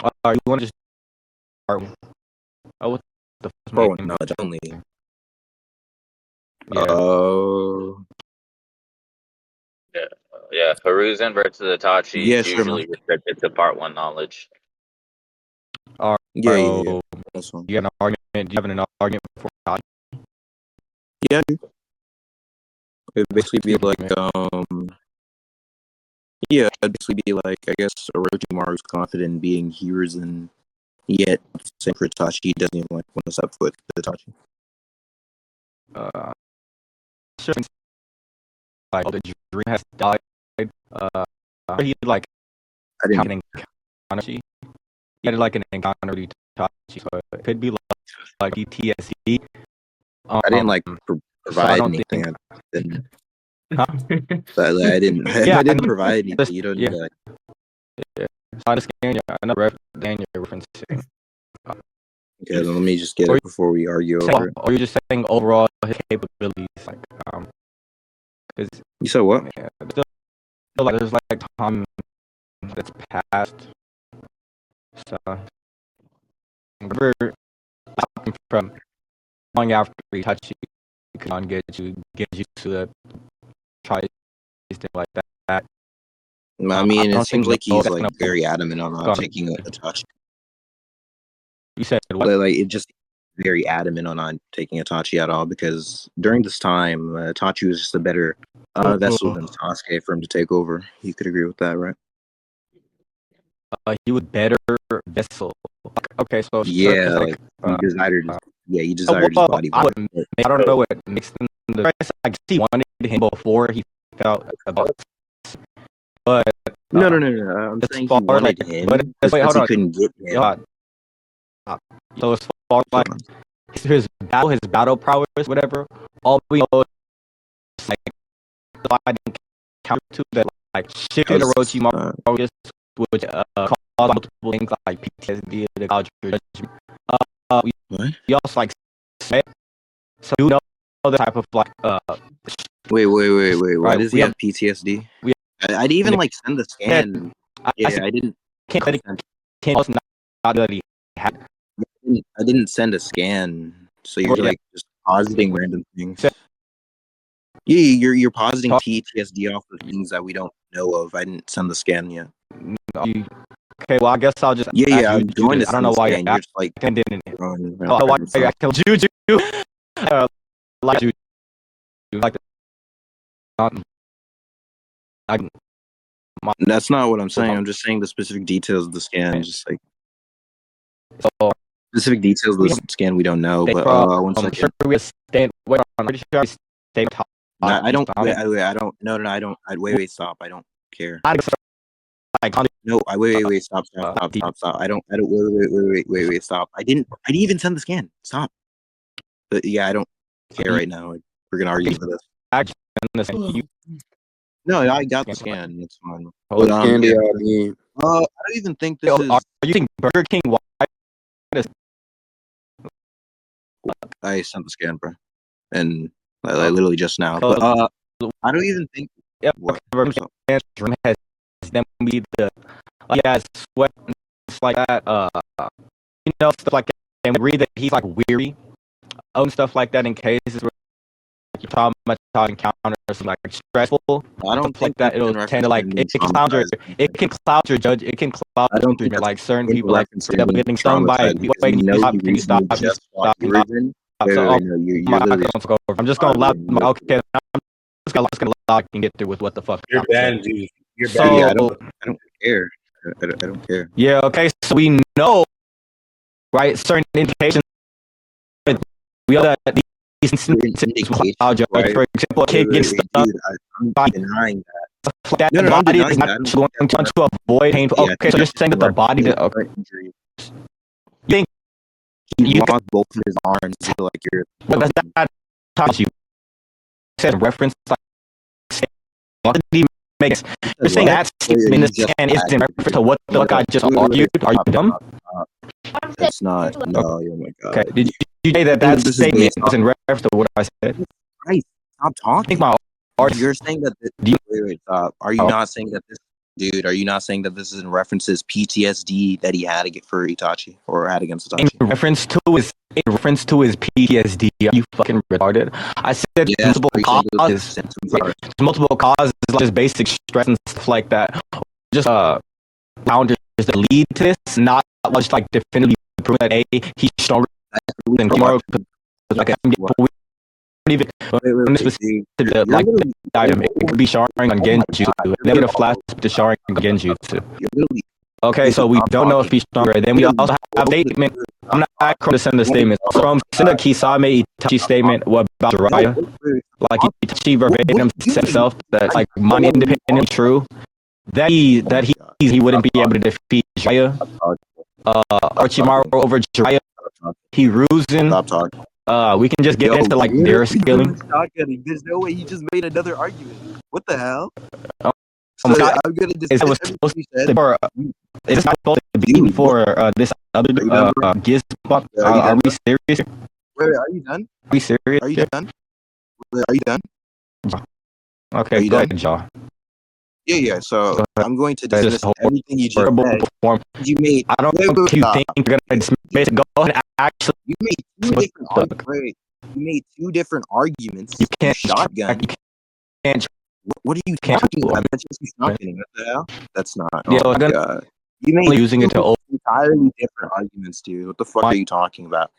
You want to just start with the first Pro name? knowledge only. Yeah. Oh. Yeah. Hiruzen versus Itachi Yeah, is sure, man. usually restricted to part one knowledge. Yeah. That's one. You got an argument? Do you have an argument for Itachi? Yeah, dude. It'd basically be like, yeah, it'd basically be like, I guess Orochimaru's confident in being Hiruzen, yet same for Itachi, he doesn't even like want to step foot with Itachi. Sure. Like the dream has died. He like I had didn't. an encounter. He had like an encounter with Itachi, so it could be like PTSD. I didn't like So I provide don't anything. think. I didn't. Huh? I didn't. Yeah, I didn't provide anything. You don't need that. Yeah. So I understand. Yeah, I know you're referencing. Okay, then let me just get it before we argue over it. Or you're just saying overall his capabilities, like because You said what? yeah, still like there's like time that's passed. So we're stopping from going after Itachi can get you to the try thing like that. I mean, it seems like he's like very adamant on not taking a touch. You said what? Like it just very adamant on not taking Itachi at all because during this time, Itachi was just a better vessel than Sasuke for him to take over. You could agree with that, right? He was better vessel. Okay, so yeah, like he desired. He desired his body. I don't know what makes them the. I guess he wanted him before he felt about. But no. I'm saying he wanted him, but he couldn't get him. So as far as like his battle prowess, whatever, all we know is like I didn't count to that like shifted Orochimaru, which caused multiple things like PTSD, the culture judgment. We also like say so you know the type of like Wait. Why does he have PTSD? I didn't even like send the scan. I didn't. I didn't send a scan, so you're like just positing random things. Yeah, you're positing PTSD off of things that we don't know of. I didn't send the scan yet. Okay, well I guess I'll just I'm going to. I don't know why you're just like didn't. Oh, why you kill Juju? Like Juju, like that's not what I'm saying. I'm just saying the specific details of the scan. Just like specific details of the scan we don't know. But one second. Sure we stand. Wait, I'm pretty sure I stay top. I don't. Wait, I don't. No. I don't. Wait. Stop. I don't care. No. Wait. Stop. I don't. Wait. Stop. I didn't even send the scan. Stop. But yeah, I don't care right now. We're gonna argue for this. No, I got the scan. It's fine. But, I don't even think this is. Are you using Burger King? I sent the scan, bro, and literally just now. But I don't even think. What? Has them be the sweat and like that. Stuff like that. And we agree that he's like weary and stuff like that in cases where you're talking about encounters like stressful. I don't think that it'll tend to like it can cloud your judge. It can cloud. I don't think like certain people like getting stung by people. Can you stop? I'm just gonna allow. Okay, I'm just gonna allow. I can get through with what the fuck. You're banned, dude. You're banned. So, yeah, I don't care. I don't care. Yeah. Okay. So we know, right? Certain indications. We know that these instances cloud judge. For example, a kid gets stuck. I'm denying that. That the body is not going to avoid painful. Okay, so you're saying that the body. You think he lost both of his arms? Like you're. But does that touch you? Said reference. What did he make? You're saying that statement in the scan is in reference to what the fuck I just argued? Are you dumb? It's not. No. Oh my god. Okay. Did you say that statement is in reference to what I said? Right. Stop talking. I think my You're saying that. Wait. Stop. Are you not saying that this Dude, are you not saying that this is in references PTSD that he had for Itachi or had against In Itachi? reference to his PTSD, are you fucking retarded? I said Yes, multiple are you saying those causes, symptoms like are multiple causes, like just basic stress and stuff like that. Just boundaries that lead to this, not just like definitively proving that he's stronger than Kimura. Like I can get even when it's specific to the like item, it could be Sharingan on Genjutsu. Then get a flash to Sharingan on Genjutsu. You're literally Okay, so we don't know if he's stronger. Then we also have statement. I'm not going to send the statement. So send a Kisame Itachi statement. What about Jiraiya? Like Itachi verbatim said himself that like money independently true. That he wouldn't be able to defeat Jiraiya. Orochimaru over Jiraiya. Hiruzen. Stop talking. We can just get into like their skilling. There's no way he just made another argument. What the hell? Oh my God, I'm gonna just it was supposed to be it's not supposed to be for this other Gizbot. Are we serious? Wait, are you done? Are we serious? Are you done? Wait, are you done? Okay, Are you go done? ahead, Jaw. Yeah. So I'm going to This dismiss everything you just said. Form. You made. I don't think you think you're gonna dismiss it. Go ahead, actually. You made two different. Wait, you made two different arguments. You can't shotgun. You can't. What are you talking about? That's just shotgunning. What the hell? That's not. Yeah, Oh my God. You made using it to entirely different arguments, dude. What the fuck are you talking about?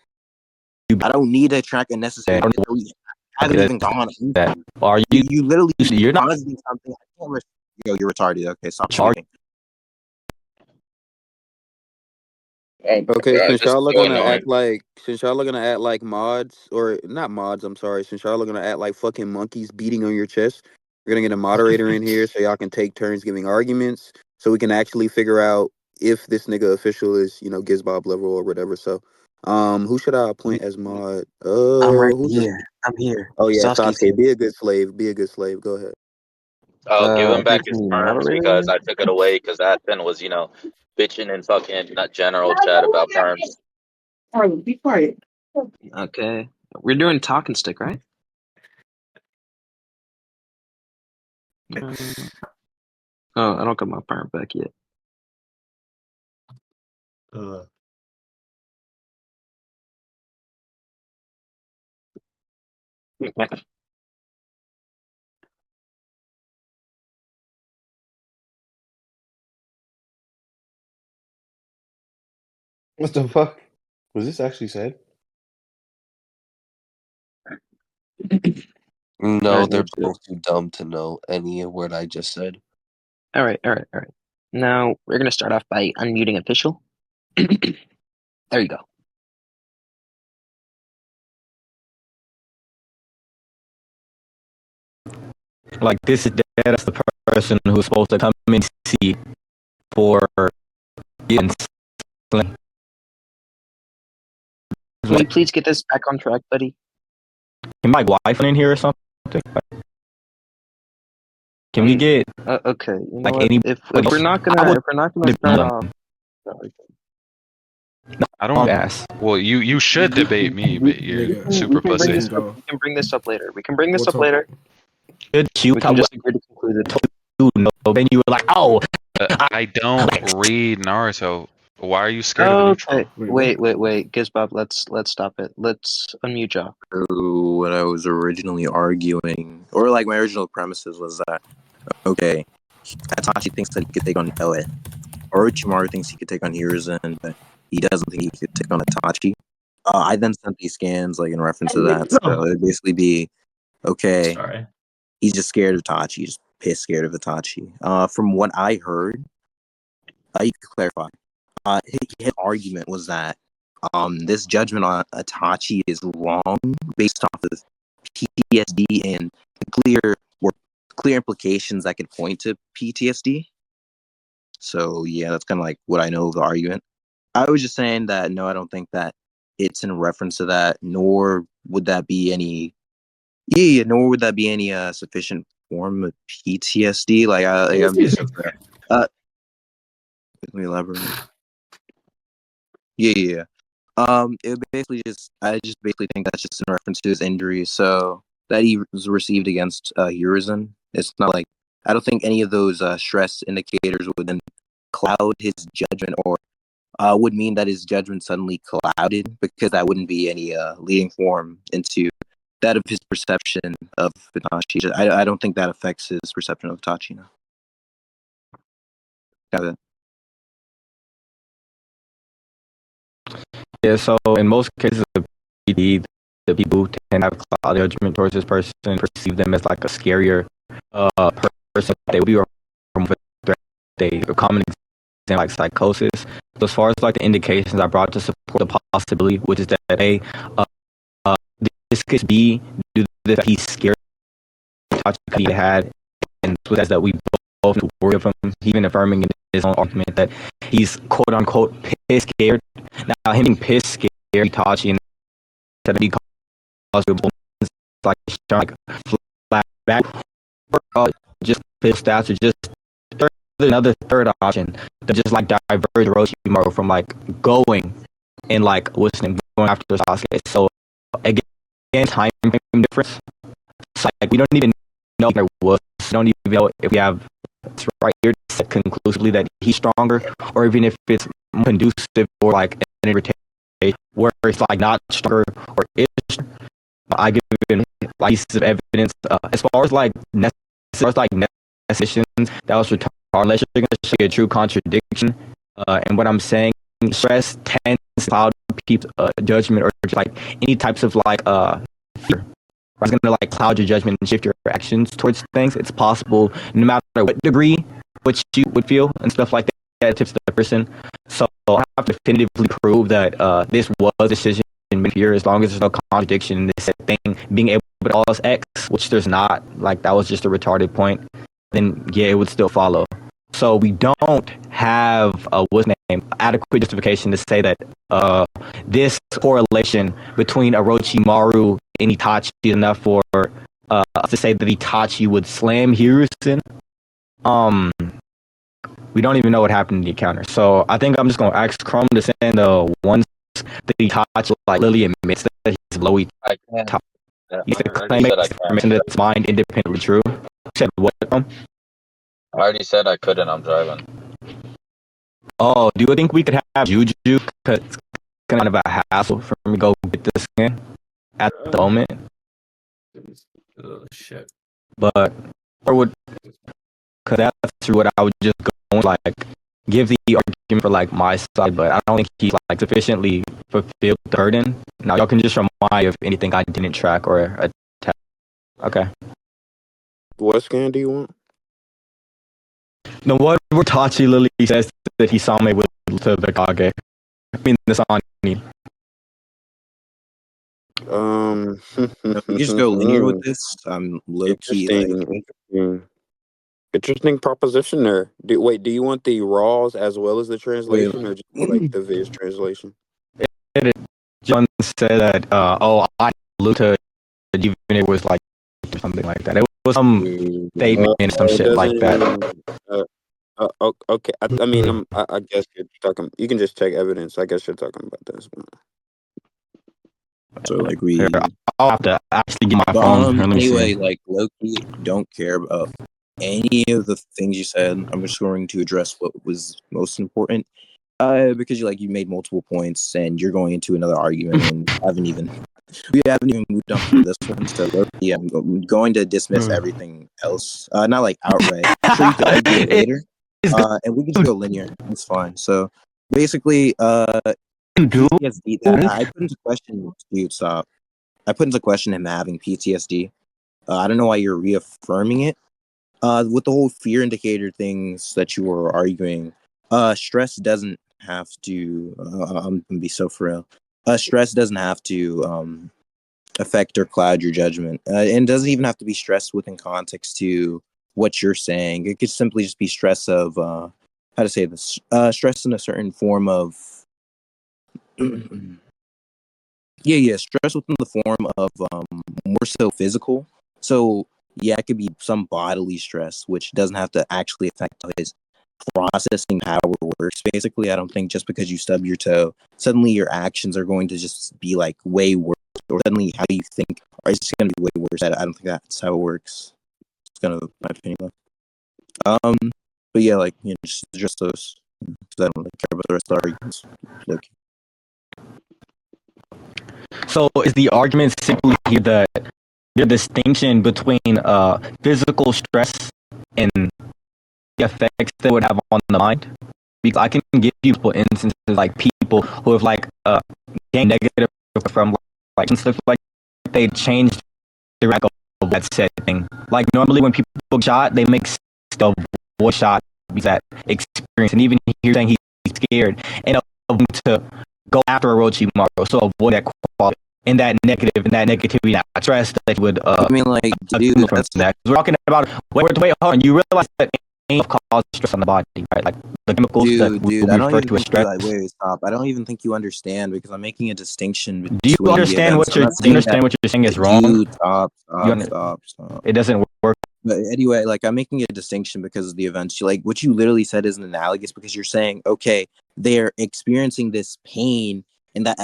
I don't need to track a necessary. I haven't even gone into that. Are you literally you're not causing something. Yo, you're retarded. Okay, stop talking. Okay, Yeah, since just y'all are so gonna annoying. act like mods or not mods, I'm sorry, since y'all are gonna act like fucking monkeys beating on your chest, we're gonna get a moderator in here so y'all can take turns giving arguments so we can actually figure out if this nigga official is, Gizbob level or whatever. So who should I appoint as mod? I'm right Who's here. I'm here. Oh yeah, Sasuke. Sasuke, be a good slave. Be a good slave. Go ahead. Give him back his Making me perms moderator because again? I took it away because Aspen was, bitching in fucking not general chat about perms. Harlan, be quiet. Okay. We're doing talk and stick, right? Oh, I don't got my perm back yet. What the fuck? Was this actually said? No, Alright, they're let's go. both too dumb to know any of what I just said. Alright. Now we're gonna start off by unmuting official. There you go. like this is that's the person who's supposed to come and see for getting slim. Can we please get this back on track, buddy? Can my wife in here or something? Can we get Okay. You know like what? any? If we're not gonna start off. I don't. Ass. Well, you should debate me, but you're super pussy. We can bring this up later. Good cute. We can just agree to conclude it. No, then you were like, oh, I don't read Naruto. Why are you scared of a neutral? Okay. Wait. Gizbob, let's stop it. Let's unmute Jaw. What I was originally arguing, or like my original premises was that, okay, Itachi thinks that he could take on Elliot. Orochimaru thinks he could take on Hiruzen, but he doesn't think he could take on Itachi. I then sent these scans like in reference to that. So it'd basically be, okay, Sorry. he's just scared of Itachi. He's just pissed scared of Itachi. From what I heard, you can clarify. His argument was that this judgment on Itachi is wrong based off of PTSD and the clear implications that could point to PTSD. So yeah, that's kind of like what I know of the argument. I was just saying that no, I don't think that it's in reference to that, nor would that be any sufficient form of PTSD. I'm just let me elaborate. Yeah. It basically I just basically think that's just in reference to his injury, so that he was received against Hiruzen. It's not like I don't think any of those stress indicators would then cloud his judgment, or would mean that his judgment suddenly clouded, because that wouldn't be any leading form into that of his perception of Itachi. I don't think that affects his perception of Itachi now. Got it. Yeah, so in most cases of PD, the people who tend to have cloud judgment towards this person perceive them as like a scarier person. They would be a threat. They a common example like psychosis. So as far as like the indications I brought to support the possibility, which is that A, this could be due to that he's scared he had, and that's that we both worry of him, even affirming in his own argument that he's quote unquote pissed scared. Now him being pissed scared Itachi and that he caused like flat back or just pissed stats or just another third option to just like diverge Orochimaru from like going and like what's his name going after Sasuke. So again time frame difference. It's like we don't even know if there was. We don't even know if we have it's right here to say conclusively that he's stronger, or even if it's conducive or like an irritation where it's like not stronger or is. I give him like pieces of evidence as far as like necessitations that was retarded. Unless you're going to show a true contradiction, and what I'm saying, stress tends to cloud people's judgment or just like any types of like fear. It's going to like cloud your judgment and shift your actions towards things. It's possible, no matter what degree, what you would feel and stuff like that, tips the person. So I have to definitively prove that this was a decision made here, as long as there's no contradiction in this thing being able to cause X, which there's not. Like that was just a retarded point. Then yeah, it would still follow. So we don't have adequate justification to say that this correlation between Orochimaru and Itachi is enough for us to say that Itachi would slam Hiruzen. We don't even know what happened in the encounter. So I think I'm just gonna ask Chrome to send the ones that Itachi like literally admits that he's below Itachi. I can't. Yeah, He's I already claim said I information can't. that's mind independently true. Said what? I already said I couldn't. I'm driving. Oh, do you think we could have Juju? Because it's kind of a hassle for me to go get this skin at the moment. Oh shit. But or would, because that's what I would just go and like give the argument for like my side, but I don't think he's like sufficiently fulfilled the burden. Now y'all can just remind of anything I didn't track or attack. Okay. What scan do you want? No, what Tachi Lily says that he saw me with to the Kage. I mean, the Sani. If we just go linear with this, I'm low key like. Interesting proposition there. Do you want the raws as well as the translation, or just like the Viz translation? John said that, I looked at even it was like something like that. It was some statement and some shit like that. Okay. I mean, I guess you're talking. You can just check evidence. I guess you're talking about this. So like we. I'll have to actually get my phone. Anyway, like low key, don't care about any of the things you said. I'm just going to address what was most important. Because you made multiple points and you're going into another argument and we haven't even moved on from this one. So low key, I'm going to dismiss everything else. Not like outright. Sure, you can argue it later. And we can just go linear. It's fine. So basically, PTSD. I put into question. Dude, stop. I put into question him having PTSD. I don't know why you're reaffirming it. With the whole fear indicator things that you were arguing, stress doesn't have to. I'm gonna be so for real. Stress doesn't have to affect or cloud your judgment, and doesn't even have to be stress within context to what you're saying. It could simply just be stress of how to say this. Stress in a certain form of. Yeah, stress within the form of more so physical. So yeah, it could be some bodily stress, which doesn't have to actually affect how his processing power works. Basically, I don't think just because you stub your toe, suddenly your actions are going to just be like way worse, or suddenly how you think is just going to be way worse. I don't think that's how it works. It's kind of my opinion. But yeah, like just those. I don't really care about the rest of the arguments. Okay. So is the argument simply here that the distinction between physical stress and the effects that would have on the mind? Because I can give you instances like people who have like gained negative from like stuff like they changed the rank of that said thing. Like normally when people shot, they make the voice shot that experience, and even here saying he's scared and to go after Orochimaru, so avoid that quality and that negativity, that stress that would. I mean, like, dude, from that. We're talking about wait, hold on. You realize that ain't cause stress on the body, right? Like the chemicals that we refer to as stress. Wait, stop. I don't even think you understand because I'm making a distinction between. Do you understand what you're saying is wrong? Dude, stop. It doesn't work. But anyway, like I'm making a distinction because of the events. Like what you literally said isn't analogous because you're saying, okay, they're experiencing this pain and that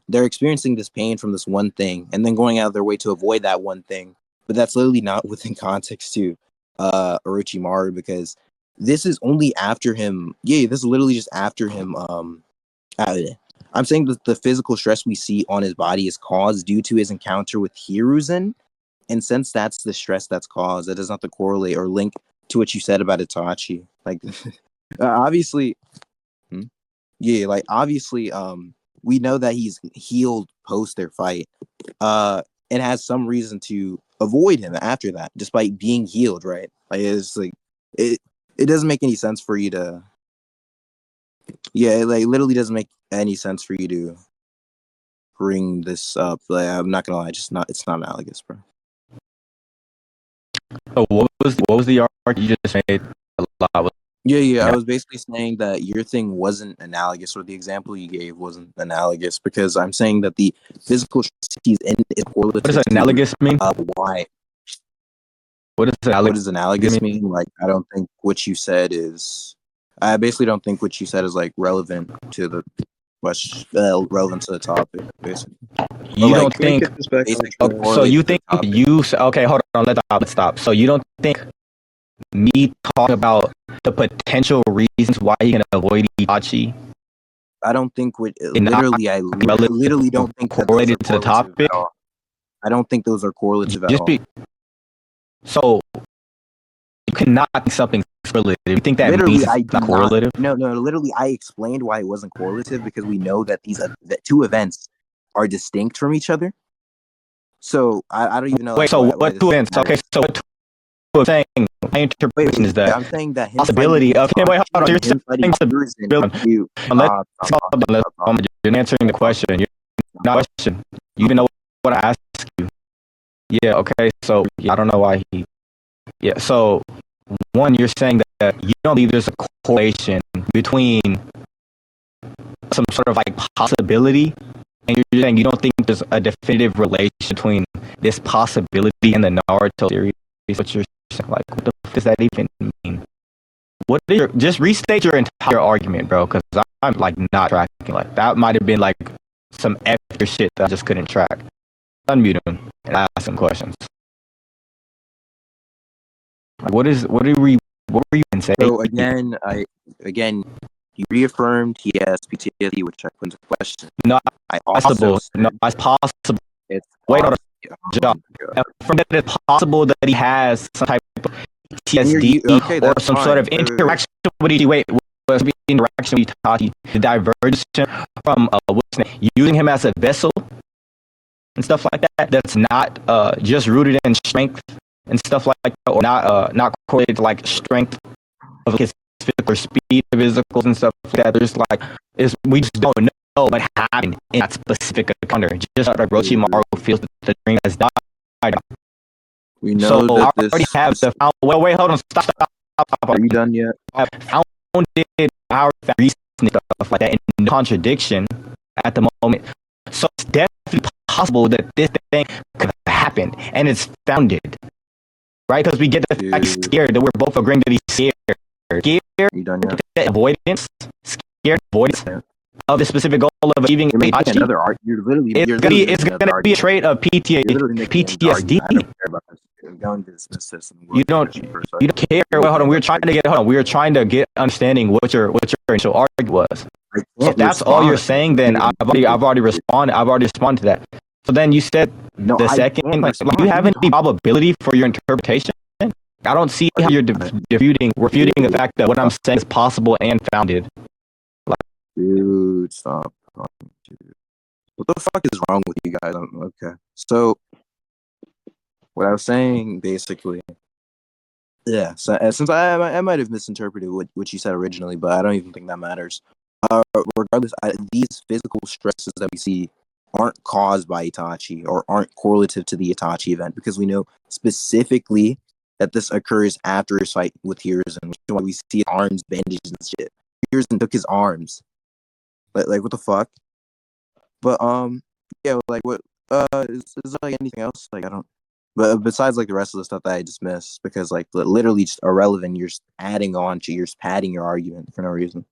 they're experiencing this pain from this one thing and then going out of their way to avoid that one thing. But that's literally not within context to Orochimaru because this is only after him. Yeah, this is literally just after him. I'm saying that the physical stress we see on his body is caused due to his encounter with Hiruzen. And since that's the stress that's caused, that does not correlate or link to what you said about Itachi. Like, obviously, obviously, we know that he's healed post their fight, and has some reason to avoid him after that, despite being healed, right? Like, it's like it doesn't make any sense for you to, it like literally doesn't make any sense for you to bring this up. Like, I'm not gonna lie, it's not analogous, bro. So what was the argument you just made? I was basically saying that your thing wasn't analogous, or the example you gave wasn't analogous, because I'm saying that the physical stress he's in is correlative. What does analogous mean? Why? What does analogous mean? Like, I don't think what you said is. I basically don't think what you said is like relevant to the question, relevant to the topic. Basically, you don't think. So you think okay? Hold on. Let's stop. So you don't think me talk about the potential reasons why he can avoid Itachi? I don't think I literally don't think correlated to the topic. I don't think those are correlative at all. So you cannot think something's correlative. You think that literally, means it's not correlative? No. Literally, I explained why it wasn't correlative because we know that that two events are distinct from each other. So I don't even know. Wait. So what two events? Okay. So what I'm saying, my interpretation is that I'm saying that possibility of him. Wait, hold on. You're saying possibility. You're answering the question. You're not question. You even know what I asked you. Yeah. Okay. So I don't know why he. Yeah. So one, you're saying that you don't believe there's a correlation between some sort of like possibility, and you're saying you don't think there's a definitive relation between this possibility and the Naruto series. What you're saying, like, what the fuck does that even mean? What is just restate your entire argument, bro? Because I'm like not tracking. Like that might have been like some extra shit that I just couldn't track. Unmute him and ask some questions. Like, what were you even saying? So again, you reaffirmed he has PTSD, which I put into question. Not possible. No, it's possible. Wait, hold on. From that it's possible that he has some type of PTSD or some sort of interaction with Itachi. Wait, was the interaction with Itachi, the divergence from using him as a vessel and stuff like that? That's not just rooted in strength and stuff like that, or not correlated to like strength of his physical speed, physicals and stuff like that. There's like we just don't know what happened in that specific encounter. Just like Orochimaru feels that the dream has died. We know so that I already have the wait, hold on, stop. Are you done yet? I founded our reason stuff like that in contradiction at the moment. So it's definitely possible that this thing could have happened, and it's founded, right? Because we get the fact scared that we're both agreeing that he's scared. You done yet? Avoidance of the specific goal of achieving another art. It's going to be a trait of PTSD. I don't care about this. don't dismiss this. And You don't care. Well, hold on. We were trying to get understanding what your initial argument was. So if that's all you're saying, then I've already responded. I've already responded to that. So then you said the second, like, do you have any probability for your interpretation? I don't see how you're refuting the fact that what I'm saying is possible and founded. Dude, stop talking, dude. What the fuck is wrong with you guys? Okay, so what I was saying, basically, yeah. So since I might have misinterpreted what you said originally, but I don't even think that matters. Regardless, these physical stresses that we see aren't caused by Itachi or aren't correlative to the Itachi event, because we know specifically that this occurs after his fight with Hiruzen, which is why we see his arms bandaged and shit. Hiruzen took his arms. Like what the fuck? But yeah, like what is there like anything else? Like I don't. But besides like the rest of the stuff that I dismissed, because like literally just irrelevant. You're just adding on to, you're just padding your argument for no reason.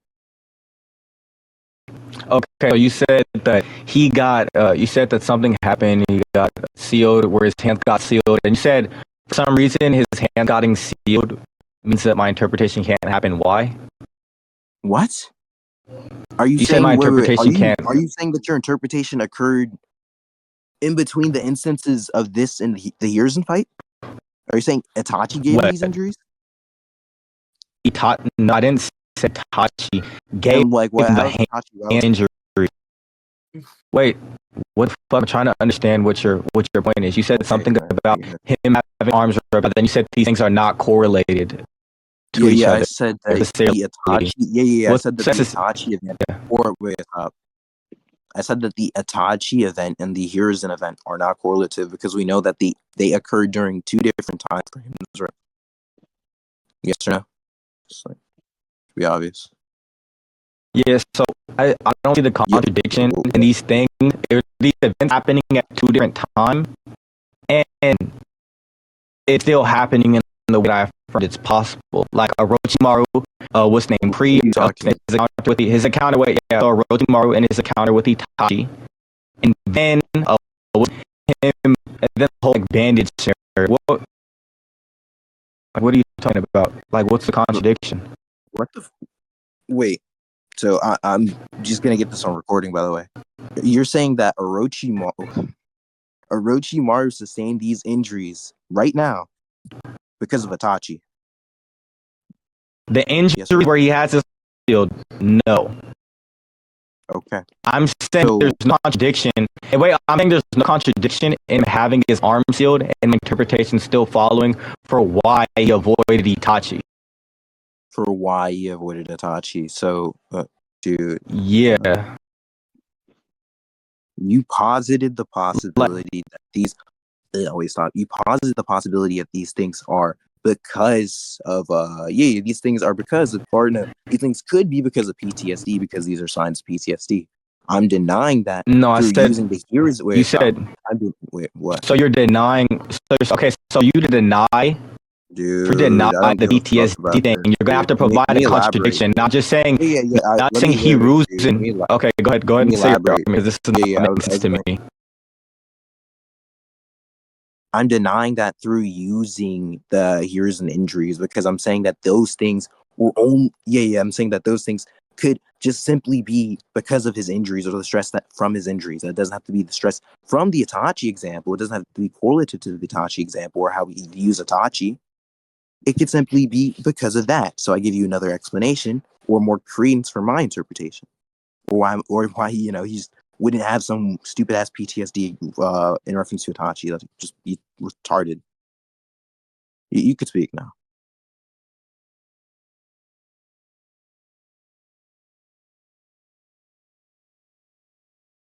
Okay, so you said that he got. You said that something happened. He got sealed, where his hands got sealed, and you said for some reason his hand getting sealed means that my interpretation can't happen. Why? What? Are you, You saying said my interpretation can't? Are you saying that your interpretation occurred in between the instances of this and the Hiruzen fight? Are you saying Itachi gave him these injuries? No, I didn't say Itachi gave like what? him the hand injury. Wait, what the fuck? I'm trying to understand what your point is. You said something about him having arms, but then you said these things are not correlated to each other. I said that the Itachi. I said that the Itachi event. Or wait, I said that the Itachi event and the Hiruzen event are not correlative because we know that they occurred during two different time frames. Right? Yes or no? Just like, to be obvious. Yes, so I don't see the contradiction in these things. These events happening at two different times, and it's still happening in the way I affirmed it's possible. Like Orochimaru, what's his name? His encounter with Orochimaru and his encounter with Itachi, and then with him, and then the whole bandage scenario. What are you talking about? Like, what's the contradiction? What the? Wait. So I'm just gonna get this on recording, by the way. You're saying that Orochimaru sustained these injuries right now because of Itachi. The injury where he has his shield, no. Okay. I'm saying there's no contradiction. I'm saying there's no contradiction in him having his arm sealed and my interpretation still following for why he avoided Itachi. For why he avoided Itachi. So, dude. Yeah. You posited the possibility that these... Always stop. You posited the possibility that these things are because of... these things are because of... Or no, these things could be because of PTSD, because these are signs of PTSD. I'm denying that. No, I said... Using the heroes... Wait, you said... Wait, what? So you're denying... So you deny... Dude, for denying the PTSD thing, you're gonna have to provide a contradiction. Not just saying, not saying Hiruzen. Okay, go ahead and say your argument, because this is not making sense to me. I'm denying that through using the Hiruzen injuries, because I'm saying that those things were only. I'm saying that those things could just simply be because of his injuries or the stress that from his injuries. It doesn't have to be the stress from the Itachi example. It doesn't have to be correlative to the Itachi example or how we use Itachi. It could simply be because of that. So I give you another explanation or more credence for my interpretation, or why he wouldn't have some stupid ass PTSD in reference to Itachi. That just be retarded. You could speak now.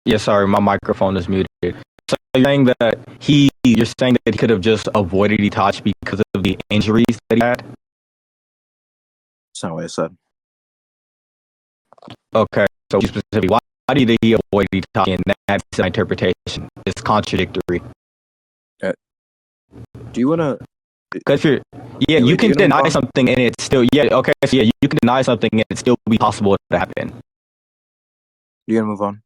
Yeah, sorry, my microphone is muted. So you're saying that he could have just avoided Itachi because of the injuries that he had? That's not what I said. Okay, so specifically, why did he avoid Itachi? And that's my interpretation. It's contradictory. Do you want to... Because you can deny something and it's still... you can deny something and it still be possible to happen. You gonna move on?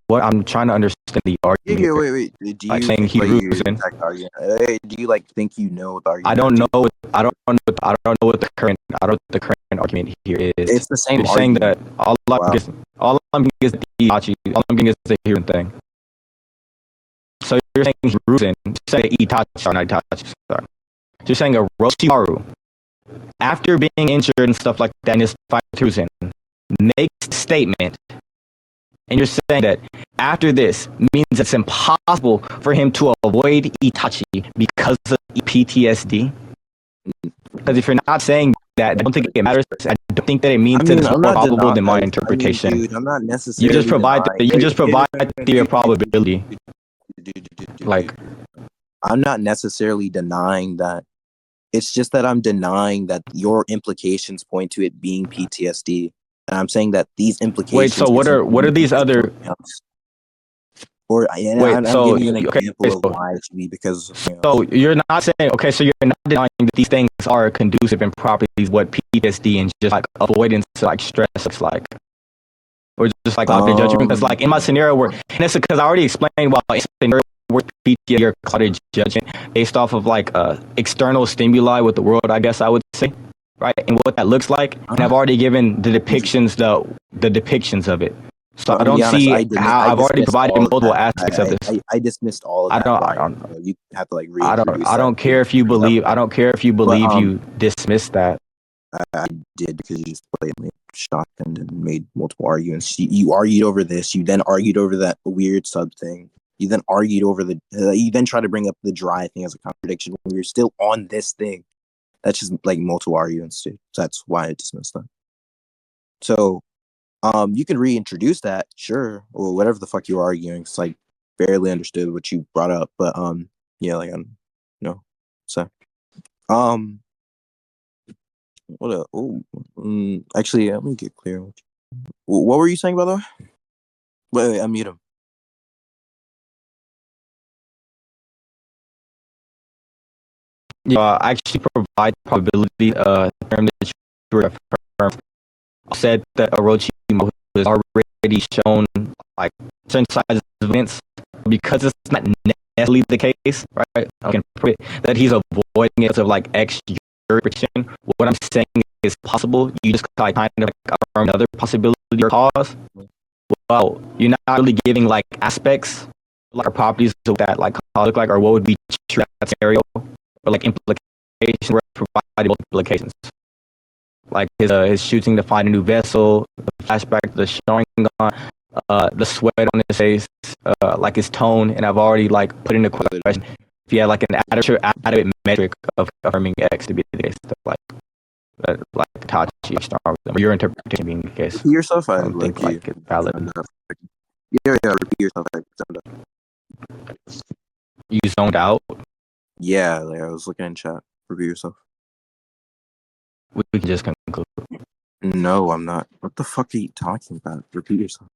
What I'm trying to understand in the argument. Yeah, wait. Do Like you saying think he like you losing. attacked the argument? Do you like think you know what the argument? I don't is? know. I don't know what the current. I don't know what the current argument here is. It's the same You're saying argument. that all I'm getting is the Itachi. All I'm getting is the hearing thing. So you're saying Hiruzen, say Itachi, or not Itachi, sorry. You're saying Orochimaru, after being injured and stuff like that in his fight with Hiruzen, makes a statement, and you're saying that after this means it's impossible for him to avoid Itachi because of PTSD? Because if you're not saying that, I don't think it matters. I don't think that it means that it's more probable than my interpretation. Dude, I'm not necessarily. You just provide the theory of probability. Like, I'm not necessarily denying that. It's just that I'm denying that your implications point to it being PTSD, and I'm saying that these implications. Wait, so what are these other? Or I'm giving you an example of why it should be because. So you're not saying so you're not denying that these things are conducive in properties what PTSD and just like avoidance like stress looks like, or just like clouded judgment. Because like in my scenario where, and it's because I already explained why where PTSD or clouded judgment based off of like external stimuli with the world, I guess I would say, right, and what that looks like, and I've already given the depictions the depictions of it. So I don't see how I've already provided multiple aspects of this. I dismissed all of that. I don't. You have to like read. I don't care if you believe. I don't care if you believe you dismiss that. I did because you just blatantly shotgunned and made multiple arguments. You argued over this. You then argued over that weird sub thing. You then argued over the. You then tried to bring up the dry thing as a contradiction when we were still on this thing. That's just like multiple arguments, dude. So that's why I dismissed that. So. You can reintroduce that, sure, or whatever the fuck you were arguing. It's like barely understood what you brought up, but yeah, like no. So, what a actually, let me get clear. What were you saying, by the way? Wait, unmute him. Yeah, I actually provide probability term that you affirmed. I said that Orochimaru has already shown like certain sizes of events because it's not necessarily the case, right? I can prove that he's avoiding it because of like extra. What I'm saying is possible. You just kind of affirm another possibility or cause. Well, you're not really giving like aspects, like properties of that like cause look like, or what would be true in that scenario, or like implications where provided multiple implications. Like his shooting to find a new vessel, the flashback to the Sharingan, the sweat on his face, like his tone, and I've already like put in the question if you had like an adequate metric of affirming X to be the case, like Tachi strong, or your interpretation being the case. Repeat yourself. I don't think like it's valid. Yeah. Repeat yourself. You zoned out. Yeah, like I was looking in chat. Repeat yourself. We can just conclude. No, I'm not. What the fuck are you talking about? Repeat yourself.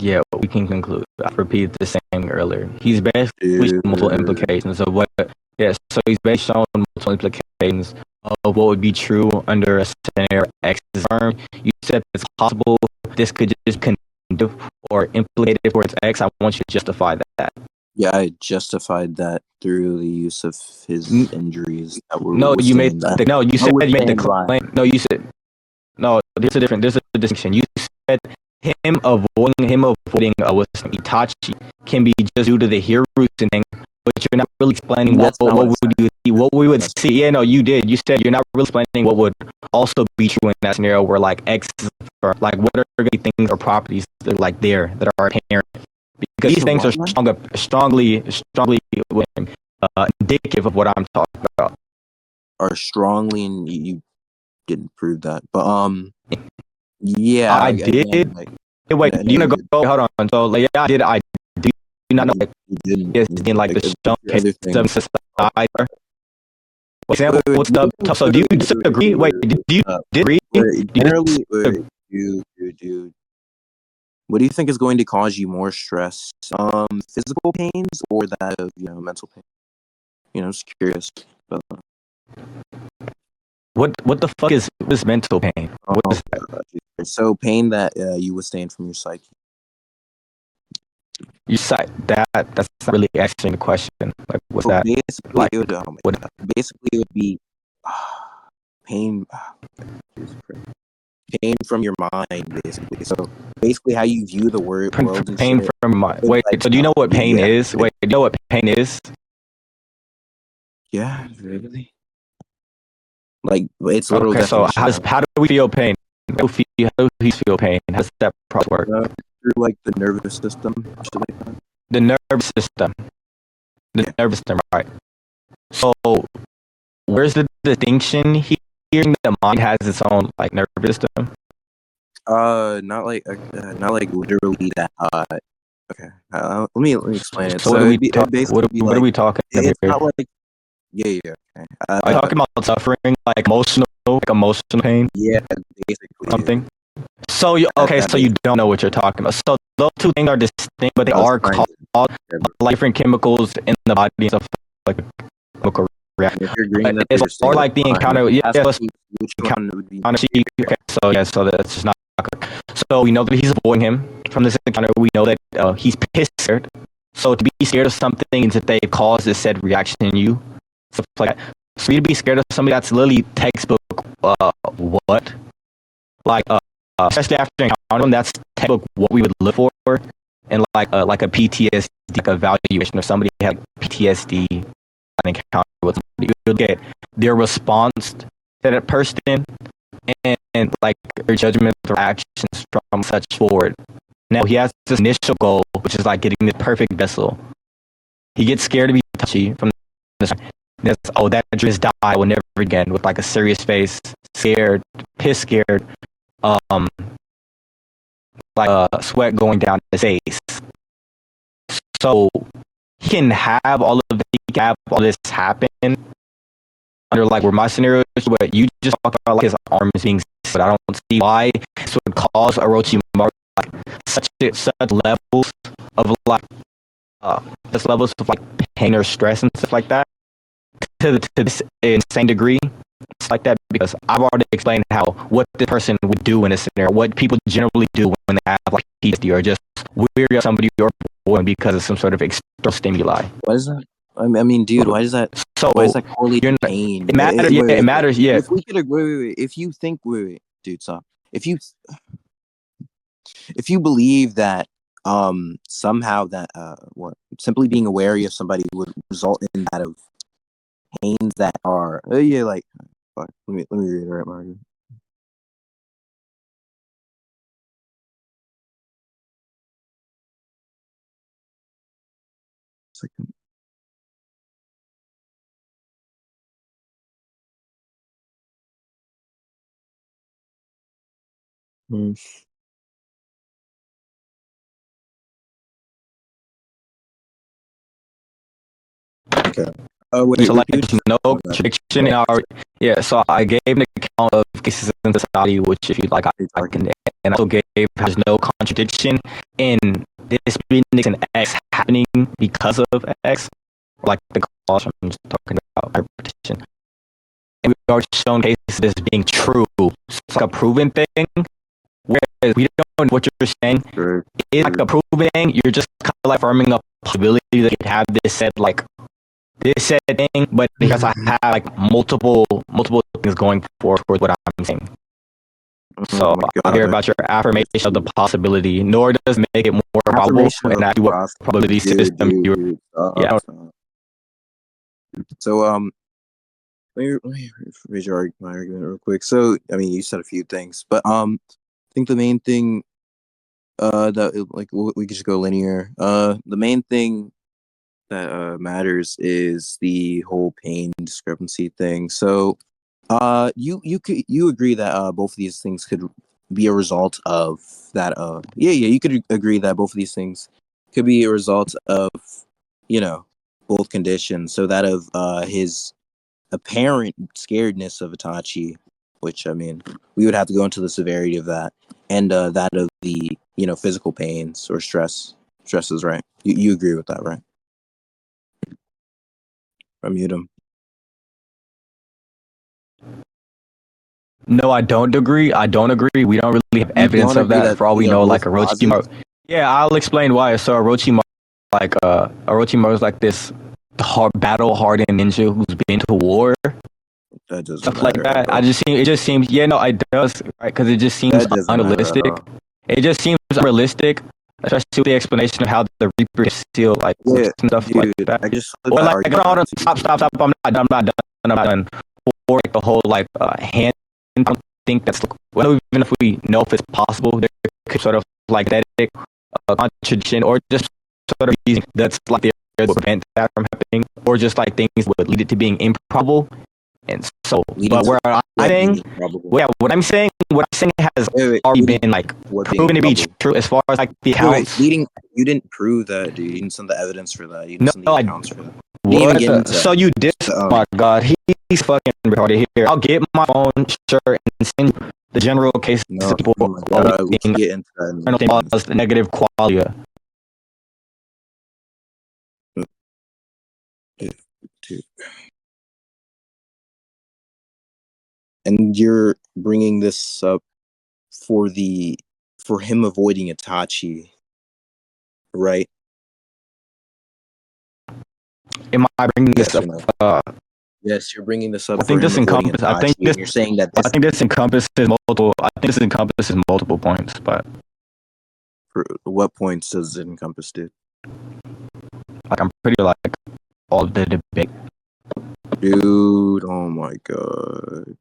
Yeah, we can conclude. I repeated the same earlier. He's basically shown multiple implications of what. Yeah, so he's basically shown multiple implications of what would be true under a scenario X term. You said it's possible this could just conducive or implicated towards X. I want you to justify that. Yeah, I justified that through the use of his injuries that were. You said you made the claim. No, you said no. There's a distinction. You said him avoiding Itachi can be just due to the Hiruzen thing, but you're not really explaining what we would see. Yeah, no, you did. You said you're not really explaining what would also be true in that scenario where like X, or like what are things or properties that are like there that are inherent. Because these things are strongly indicative of what I'm talking about. Are strongly, and you didn't prove that, but yeah, I did. Again, like, wait, you gonna go? Hold on. So like, yeah, I did. I do not know like in like the showcase of society. Example, what's the so do you disagree? Wait, do you disagree? Generally, dude. What do you think is going to cause you more stress? Physical pains or that of mental pain? Just curious. What the fuck is mental pain? What is that? So pain that you withstand from your psyche. You cite that's not really answering the question. Like, what's So that? basically, Like, it would, basically, it would be pain, pain from your mind, basically. So basically, how you view the world and pain shit. from my. It's Wait, like, so do you know what pain yeah. is? Wait, do you know what pain is? Yeah, really. Like it's literal Okay, so definition. how do we feel pain? How do we feel pain? How does that process work? Through like the nervous system, shit like that. The nervous system. The nervous system, right? So where's the distinction here? The mind has its own like nervous system. Not like literally that. Okay. Let me explain it. So what are we talking? What are we talking about It's here? not like yeah. Okay. Are you talking about suffering, like emotional pain? Yeah, basically. Something. So so you don't know what you're talking about. So those two things are distinct, but they are caused by different chemicals in the body and stuff like chemical reaction. If you're agreeing that It's more like the encounter. which Encounter. one would be? Okay, so that's just not good. So we know that he's avoiding him from this encounter. We know that he's pissed scared. So to be scared of something means that they've caused this said reaction in you. Stuff like that. So for you to be scared of somebody, that's literally textbook. What? Like especially after encountering, that's textbook what we would look for, and like a PTSD evaluation, or somebody had PTSD encounter with somebody, you would get their response to that person and like their judgment or actions from such forward. Now he has this initial goal, which is like getting the perfect vessel. He gets scared to be touchy from this. That just die will never again, with like a serious face, scared, pissed scared, sweat going down his face. So he can have all this happen under like where my scenario is, but you just talked about like his arms being, but I don't see why this would cause Orochimaru like such levels of like such levels of like pain or stress and stuff like that to this insane degree. It's like that because I've already explained what the person would do in a scenario, what people generally do when they have like PTSD or just weary of somebody or born because of some sort of external stimuli. What is that? I mean, dude, why does that? So why is that correlate to pain? It matters. Yeah, it matters. Yeah. If we could, wait. If you think, dude, stop. If you believe that somehow that simply being wary of somebody would result in that of pains that are like fuck, let me reiterate my argument. Second. Okay. Wait, so like there's no contradiction in our so I gave an account of cases in society, which if you like I can, and I also gave there's no contradiction in this being an X happening because of X, like the cause I'm just talking about hyperpetition. And we've already shown cases of this being true. So it's like a proven thing. Whereas we don't know what you're saying. It's like a proven thing. You're just kind of like affirming a possibility that you have this said thing, but because I have like multiple things going forward towards what I'm saying. So I care about your affirmation of the possibility, nor does it make it more probable. And I do what probability system. Yeah. So let me raise my argument real quick. So I mean, you said a few things, but I think the main thing that like we could just go linear. The main thing that matters is the whole pain discrepancy thing. So you agree that both of these things could be a result of that you could agree that both of these things could be a result of both conditions. So that of his apparent scaredness of Itachi, which I mean we would have to go into the severity of that, and that of the physical pains or stresses, right? You agree with that, right? I mute him. No, I don't agree. We don't really have evidence of that. For all we know, like Orochimaru. Yeah, I'll explain why. So Orochimaru like Orochimaru is like this battle hardened ninja who's been to war, That doesn't stuff like matter that. at all. It just seems it does, right? Because it just seems That doesn't matter at unrealistic. all. It just seems unrealistic, especially with the explanation of how the Reaper is still like Yeah, and stuff like dude, that. I just Or that like, argument hold on, out to you. stop. I'm not done. Or like the whole like hand. I don't think that's well, even if we know if it's possible, there could sort of like that contradiction, or just sort of reason that's like the would prevent that from happening, or just like things would lead it to being improbable. And so, but where I think, what I'm saying has already been like proven to be true as far as like the accounts. You didn't prove that, dude. You didn't send the evidence for that. You didn't send the accounts for that. What? So you did? Oh my god, he's fucking retarded. Here, I'll get my phone, sure, and send you the general case No, oh my god, we can get into that. The negative qualia. Dude. And you're bringing this up for him avoiding Itachi, right? Am I bringing this up? No? Yes, you're bringing this up. I think this encompasses. You're saying that. I think this encompasses multiple. I think this encompasses multiple points. But for what points does it encompass, dude? Like I'm pretty like all of the debate. Dude, oh my god.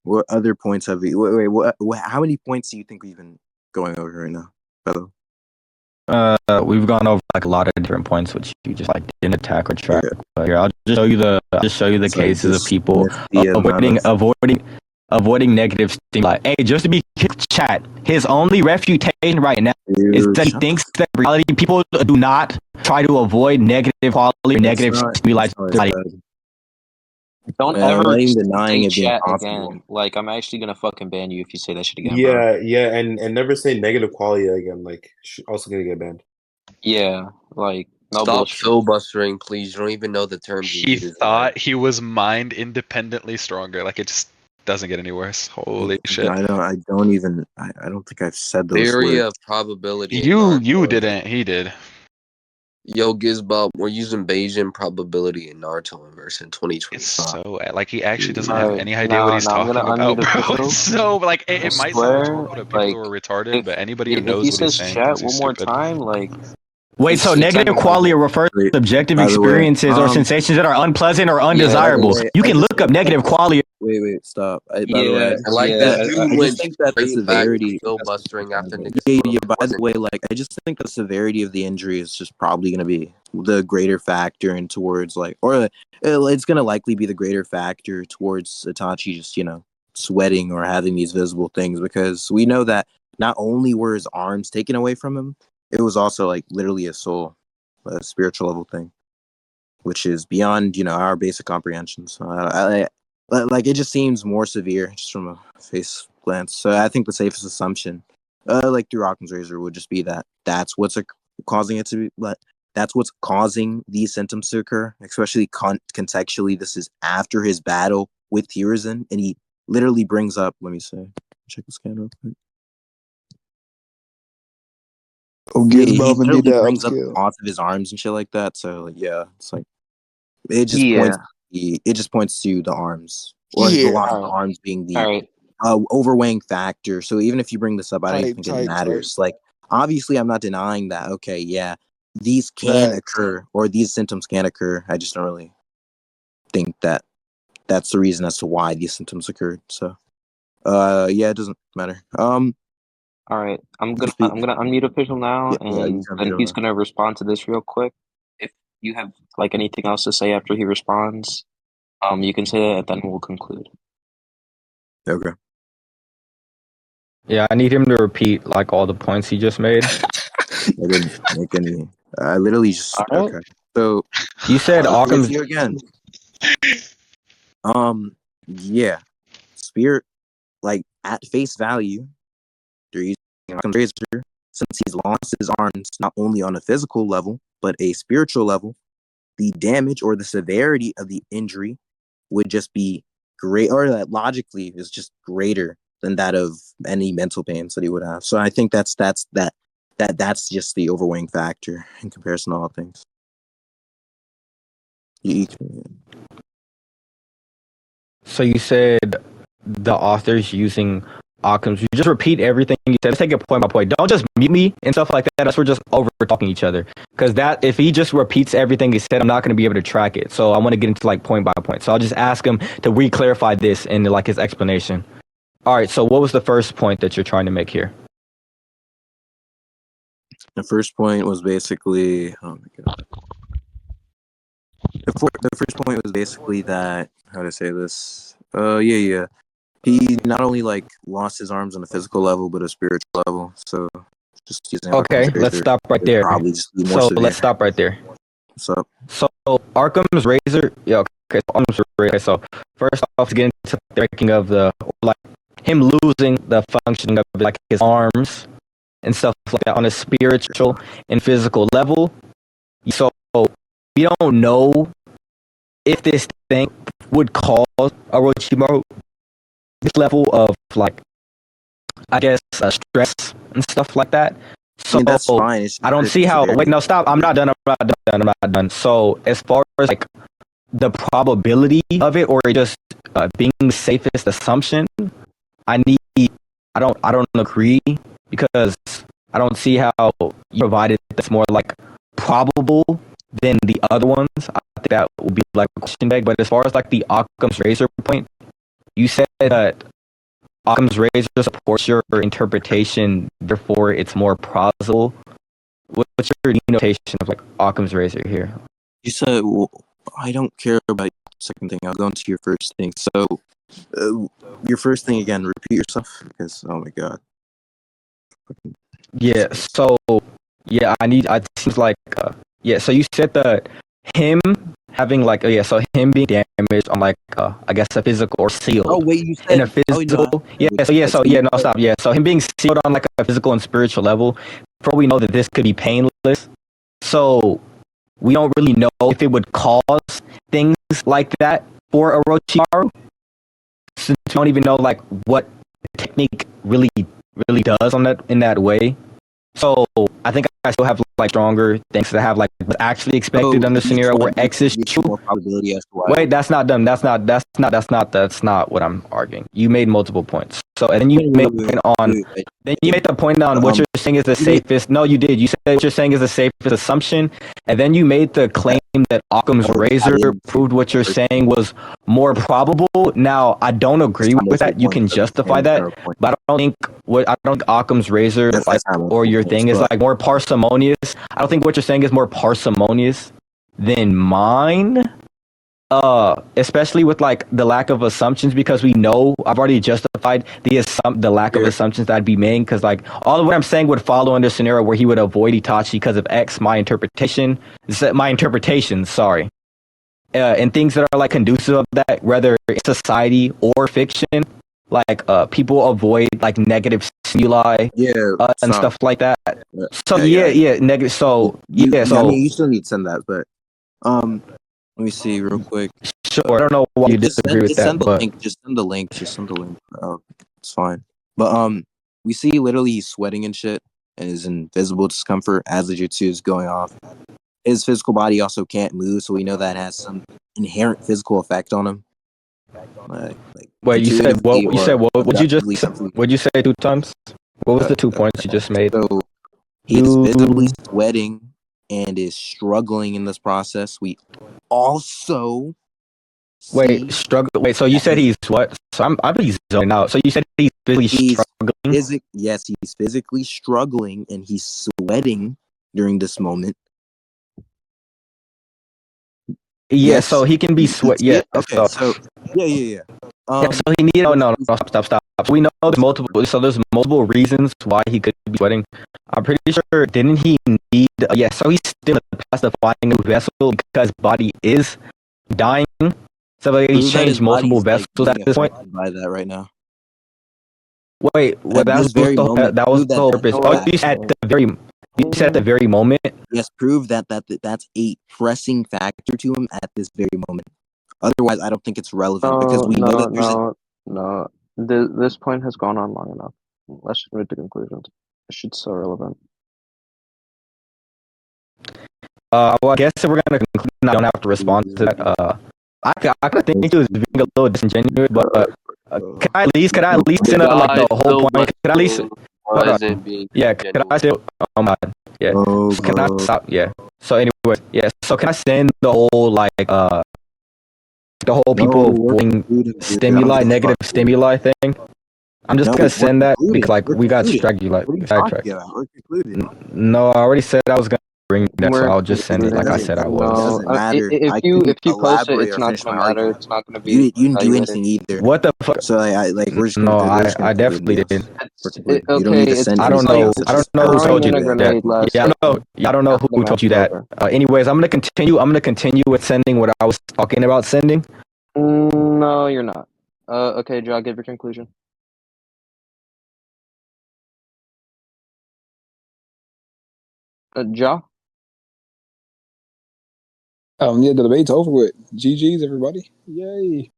What other points have we? Wait, what? How many points do you think we've been going over right now, fellow? We've gone over like a lot of different points, which you just like didn't attack or track. Yeah. But here, I'll just show you the cases of people avoiding negative stimuli. Hey, just to be chat, his only refutation right now is that he thinks that in reality people do not try to avoid negative quality or negative stimuli. Don't ever say chat again. Like, I'm actually gonna fucking ban you if you say that shit again. Yeah, and never say negative quality again. Like, also gonna get banned. Yeah, like no Stop bullshit. filibustering, please. You don't even know the terms. He thought he was mind independently stronger. Like it just doesn't get any worse. Holy shit! I don't think I've said those Theory words. of probability. You didn't. He did. Yo, Gizbob, we're using Bayesian probability in Naruto Inverse in 2025. It's so like he actually doesn't have any idea what he's talking about, bro. It's so like it might sound horrible to people who are retarded, but anybody who knows what he's saying chat thinks he's one more stupid. time, like. Wait, so negative quality refers to subjective experiences or sensations that are unpleasant or undesirable. You can look up negative quality. Wait, stop. By the way, I like that. I just think that the severity filibustering after niggas. Yeah. By the way, like I just think the severity of the injury is just probably going to be the greater factor in towards like, or it's going to likely be the greater factor towards Itachi just sweating or having these visible things, because we know that not only were his arms taken away from him, it was also like literally a soul, a spiritual level thing, which is beyond our basic comprehension. So like it just seems more severe just from a face glance. So I think the safest assumption, like through Occam's razor, would just be that that's what's causing it to be. But that's what's causing these symptoms to occur, especially contextually. This is after his battle with Hiruzen, and he literally brings up. Let me check the scan real quick. He brings up the thoughts of his arms and shit like that. So yeah, it's like it just points to the arms, or the loss of the arms being the overweighing factor. So even if you bring this up, I don't even think it matters. Like obviously, I'm not denying that. Okay, yeah, these can occur, or these symptoms can occur. I just don't really think that that's the reason as to why these symptoms occurred. So yeah, it doesn't matter. All right, I'm gonna unmute official now, and he's gonna respond to this real quick. If you have like anything else to say after he responds, you can say that, and then we'll conclude. Okay. Yeah, I need him to repeat like all the points he just made. I didn't make any. I literally just okay. So you said Occam's you again. Yeah, spirit, like at face value. Since he's lost his arms not only on a physical level but a spiritual level, the damage or the severity of the injury would just be great, or that logically is just greater than that of any mental pains that he would have. So I think that's that that's just the overweighing factor in comparison to all things. So you said the author's using Occam's. You just repeat everything you said. Let's take it point by point. Don't just mute me and stuff like that. That's we're just over talking each other. Because that if he just repeats everything he said, I'm not going to be able to track it. So I want to get into like point by point. So I'll just ask him to re-clarify this in like his explanation. All right. So what was the first point that you're trying to make here? The first point was basically, oh my god. The first point was basically that, how to say this? Yeah. He not only like lost his arms on a physical level, but a spiritual level. So just using okay, let's stop right there. So let's stop right there. What's up? So Occam's razor, yeah. Okay, so Occam's razor. So first off, to get into the breaking of the like him losing the functioning of like his arms and stuff like that on a spiritual and physical level. So we don't know if this thing would cause Orochimaru this level of like, I guess, stress and stuff like that. So I mean, that's fine. I don't see how. Wait, no, stop. I'm not done. I'm not done. So as far as like the probability of it, or just being the safest assumption, I don't agree because I don't see how you provided that's more like probable than the other ones. I think that would be like a question bag. But as far as like the Occam's razor point, you said that Occam's razor supports your interpretation, therefore it's more plausible. What's your denotation of like Occam's razor here? You said, well, I don't care about your second thing. I'll go into your first thing. So, your first thing again, repeat yourself because, oh my god. Yeah, so, yeah, it seems like, yeah, so you said that him having like, so him being damaged on like, I guess a physical or sealed. Oh, wait, you said. In a physical, so him being sealed on like a physical and spiritual level, probably know that this could be painless. So we don't really know if it would cause things like that for Orochimaru. Since we don't even know like what the technique really does on that in that way. So I think I still have like stronger things to have like what's actually expected under scenario where X is true. Wait, that's not done. That's not what I'm arguing. You made multiple points. So and then you made the point on what you're saying is the safest. No, you did. You said what you're saying is the safest assumption, and then you made the claim that Occam's razor proved what you're saying was more probable. Now I don't agree with that. You can justify that, but I don't think Occam's razor like, or your thing is like more parsimonious. I don't think what you're saying is more parsimonious than mine. Especially with like the lack of assumptions, because we know I've already justified the lack of assumptions that I'd be making, because like all of what I'm saying would follow under a scenario where he would avoid Itachi because of X, my interpretation, sorry, and things that are like conducive of that, whether it's society or fiction, like people avoid like negative stimuli, and stuff like that. So negative. So I mean, you still need to send that, but let me see real quick. Sure, I don't know why you disagree with that, but just send the link. It's fine. But we see literally he's sweating and shit, and is in visible discomfort as the jutsu is going off. His physical body also can't move, so we know that has some inherent physical effect on him. Wait, you said what? You said what? Would you just? Would you say 2 times? What was the 2 points you just made? So he's visibly sweating and is struggling in this process. We also Wait, so you said he's what? So I'm zoning out. So you said he's physically struggling? Yes, he's physically struggling and he's sweating during this moment. Yeah, yes. So he can be sweat. Yeah. Okay. So yeah. So he needed. No. Stop. So we know there's multiple. So there's multiple reasons why he could be sweating. I'm pretty sure. Didn't he need? So he's still past the flying new vessel because his body is dying. So like, he changed multiple vessels at this point. By that right now. Wait. Well, that was the whole purpose. You said at the very. You said at the very moment. Yes, prove that's a pressing factor to him at this very moment. Otherwise, I don't think it's relevant because we know that there's This point has gone on long enough. Let's just read the conclusions. It's so relevant. Well, I guess if we're gonna conclude, I don't have to respond to that. I kind of think he was being a little disingenuous, but could I at least send out like the whole point? Could I at least hold on? Yeah, could I still? Yeah. So can I stop? Yeah. So anyway, yeah. So can I send the whole like the whole people avoiding stimuli, negative stimuli thing? I'm just gonna send that because like we got sidetracked. No, I already said I was gonna bring that, so I'll just send it like I said I was. No, if you post it, it's not gonna matter. It's not gonna be. You didn't do evaluated. anything either. What the fuck? So we're just No, gonna I definitely did. You don't need to send I don't know. I don't know who told you that. Yeah, I don't know who told you that. Anyways, I'm gonna continue with sending what I was talking about sending. No, you're not. Okay, Joe, give your conclusion. Ja? Yeah, the debate's over with. GG's, everybody. Yay.